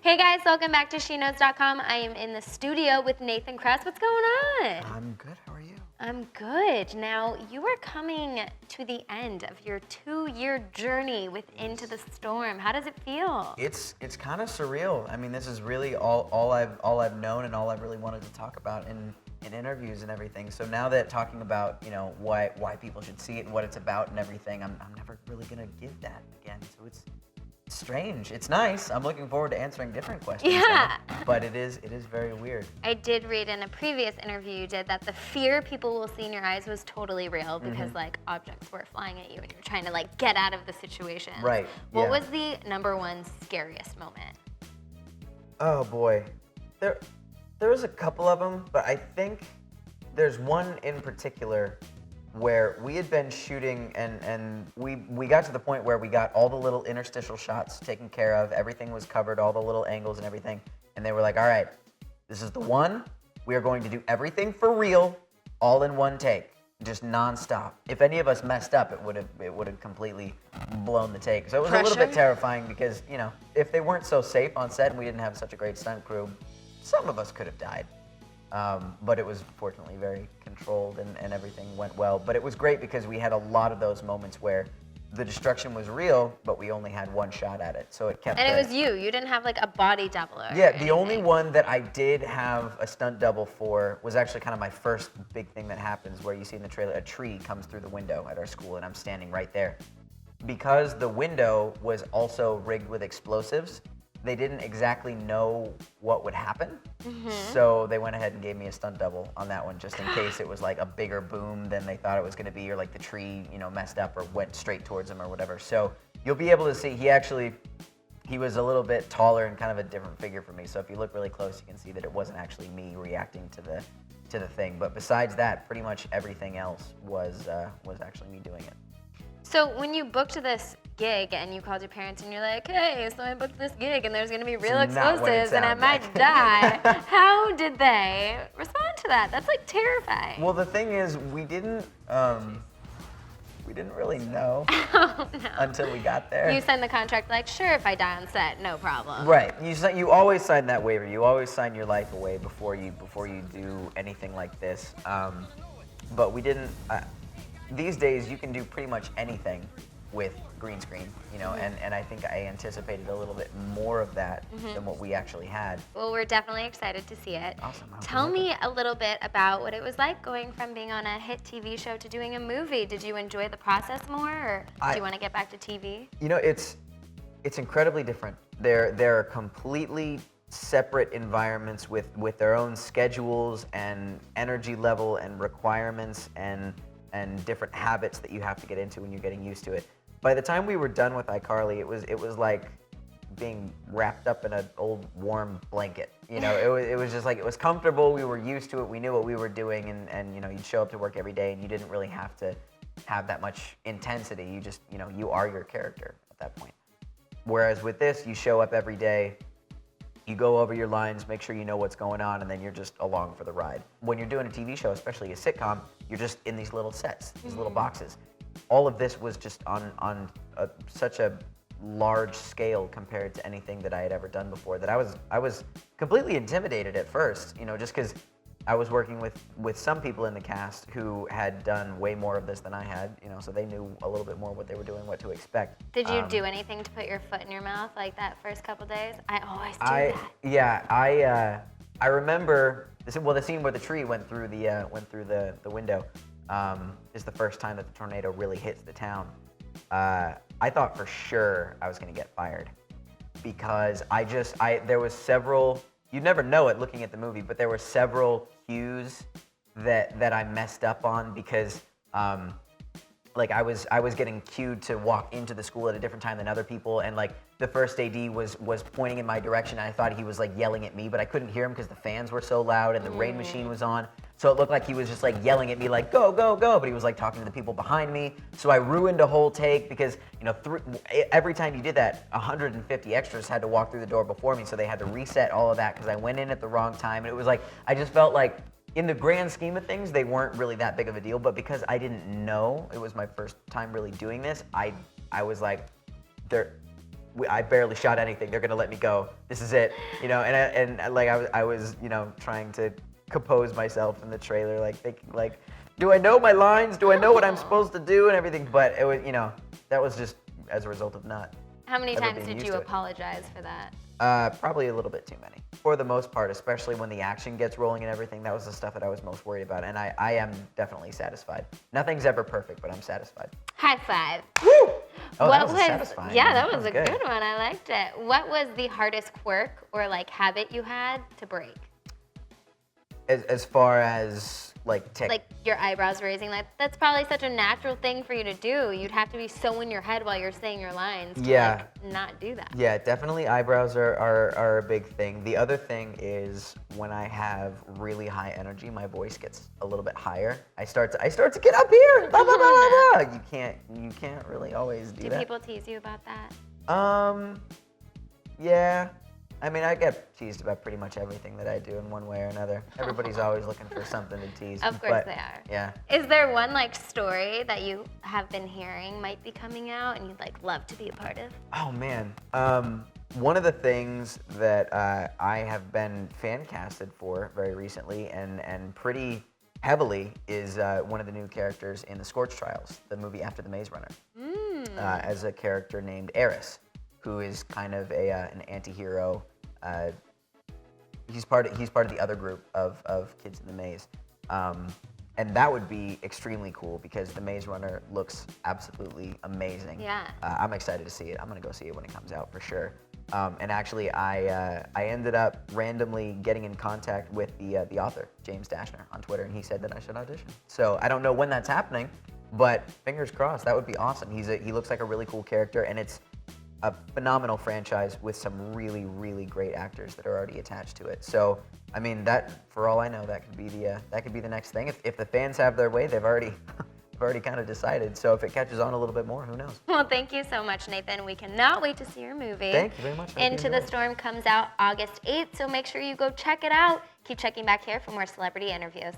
Hey guys, welcome back to SheKnows.com. I am in the studio with Nathan Kress. What's going on? I'm good. How are you? I'm good. Now, you are coming to the end of your 2-year journey with Into the Storm. How does it feel? It's kind of surreal. I mean, this is really all I've known and all I've really wanted to talk about in interviews and everything. So now that talking about, why people should see it and what it's about and everything, I'm never really gonna give that again. So it's strange. It's nice. I'm looking forward to answering different questions. Yeah. But it is very weird. I did read in a previous interview you did that the fear people will see in your eyes was totally real because objects were flying at you and you're trying to get out of the situation. Right. What was the #1 scariest moment? Oh boy, there was a couple of them, but I think there's one in particular where we had been shooting and we got to the point where we got all the little interstitial shots taken care of, everything was covered, all the little angles and everything, and they were like, all right, this is the one, we are going to do everything for real, all in one take, just nonstop. If any of us messed up, it would have completely blown the take. So it was a little bit terrifying because, if they weren't so safe on set and we didn't have such a great stunt crew, some of us could have died. But it was fortunately very controlled and everything went well. But it was great because we had a lot of those moments where the destruction was real, but we only had one shot at it. So it kept. And it was you. You didn't have a body double. Yeah, the only one that I did have a stunt double for was actually kind of my first big thing that happens, where you see in the trailer a tree comes through the window at our school, and I'm standing right there. Because the window was also rigged with explosives, they didn't exactly know what would happen. So they went ahead and gave me a stunt double on that one, just in case it was a bigger boom than they thought it was going to be, or the tree, messed up or went straight towards them or whatever. So you'll be able to see, he was a little bit taller and kind of a different figure for me. So if you look really close, you can see that it wasn't actually me reacting to the thing. But besides that, pretty much everything else was actually me doing it. So when you booked this gig and you called your parents and you're like, hey, so I booked this gig and there's gonna be real explosives and I might die, how did they respond to that? That's terrifying. Well, the thing is, we didn't really know until we got there. You signed the contract sure, if I die on set, no problem. Right. You always sign that waiver. You always sign your life away before you do anything like this. But we didn't. These days, you can do pretty much anything with green screen, and I think I anticipated a little bit more of that than what we actually had. Well, we're definitely excited to see it. Awesome. Tell me a little bit about what it was like going from being on a hit TV show to doing a movie. Did you enjoy the process more, or do you want to get back to TV? It's incredibly different. They're completely separate environments with their own schedules and energy level and requirements and different habits that you have to get into when you're getting used to it. By the time we were done with iCarly, it was like being wrapped up in an old warm blanket. It was just it was comfortable. We were used to it. We knew what we were doing, and you'd show up to work every day, and you didn't really have to have that much intensity. You just you are your character at that point. Whereas with this, you show up every day. You go over your lines, make sure you know what's going on, and then you're just along for the ride. When you're doing a TV show, especially a sitcom, you're just in these little sets, these little boxes. All of this was just on such a large scale compared to anything that I had ever done before that I was completely intimidated at first, just because I was working with some people in the cast who had done way more of this than I had, so they knew a little bit more what they were doing, what to expect. Did you do anything to put your foot in your mouth that first couple days? I always do that. Yeah, I remember the scene where the tree went through the window is the first time that the tornado really hits the town. I thought for sure I was going to get fired because there was several. You'd never know it looking at the movie, but there were several cues that I messed up on because I was getting cued to walk into the school at a different time than other people, and the first AD was pointing in my direction, and I thought he was yelling at me, but I couldn't hear him because the fans were so loud and the rain machine was on. So it looked like he was just yelling at me go, go, go, but he was talking to the people behind me. So I ruined a whole take because, every time you did that, 150 extras had to walk through the door before me, so they had to reset all of that because I went in at the wrong time. And it was I just felt in the grand scheme of things, they weren't really that big of a deal, but because I didn't know, it was my first time really doing this, I was I barely shot anything. They're gonna let me go. This is it, And I was trying to compose myself in the trailer, like thinking like, do I know my lines? Do I know what I'm supposed to do and everything? But it was, that was just as a result of not. How many times did you apologize for that? Probably a little bit too many. For the most part, especially when the action gets rolling and everything, that was the stuff that I was most worried about. And I am definitely satisfied. Nothing's ever perfect, but I'm satisfied. High five. Woo! Oh, that was satisfying. Yeah, that was a good one. I liked it. What was the hardest quirk or like habit you had to break? As far as like your eyebrows raising, that's probably such a natural thing for you to do. You'd have to be so in your head while you're saying your lines to like, not do that. Yeah, definitely eyebrows are a big thing. The other thing is when I have really high energy, my voice gets a little bit higher. I start to get up here. Blah, blah, blah, blah, blah. You can't really always do that. Do people tease you about that? Yeah. I mean, I get teased about pretty much everything that I do in one way or another. Everybody's always looking for something to tease. Of course they are. Yeah. Is there one like story that you have been hearing might be coming out and you'd like love to be a part of? Oh man. One of the things that I have been fan casted for very recently and pretty heavily is one of the new characters in the Scorch Trials, the movie after the Maze Runner, as a character named Eris, who is kind of an anti-hero. He's part of the other group of kids in the maze, and that would be extremely cool because the Maze Runner looks absolutely amazing. Yeah. I'm excited to see it. I'm gonna go see it when it comes out for sure. And actually, I ended up randomly getting in contact with the author, James Dashner, on Twitter, and he said that I should audition. So I don't know when that's happening, but fingers crossed. That would be awesome. He looks like a really cool character, and it's a phenomenal franchise with some really, really great actors that are already attached to it. So, I mean, that for all I know, that could be the next thing. If the fans have their way, they've already kind of decided. So if it catches on a little bit more, who knows? Well, thank you so much, Nathan. We cannot wait to see your movie. Thank you very much. Into the Storm comes out August 8th, so make sure you go check it out. Keep checking back here for more celebrity interviews.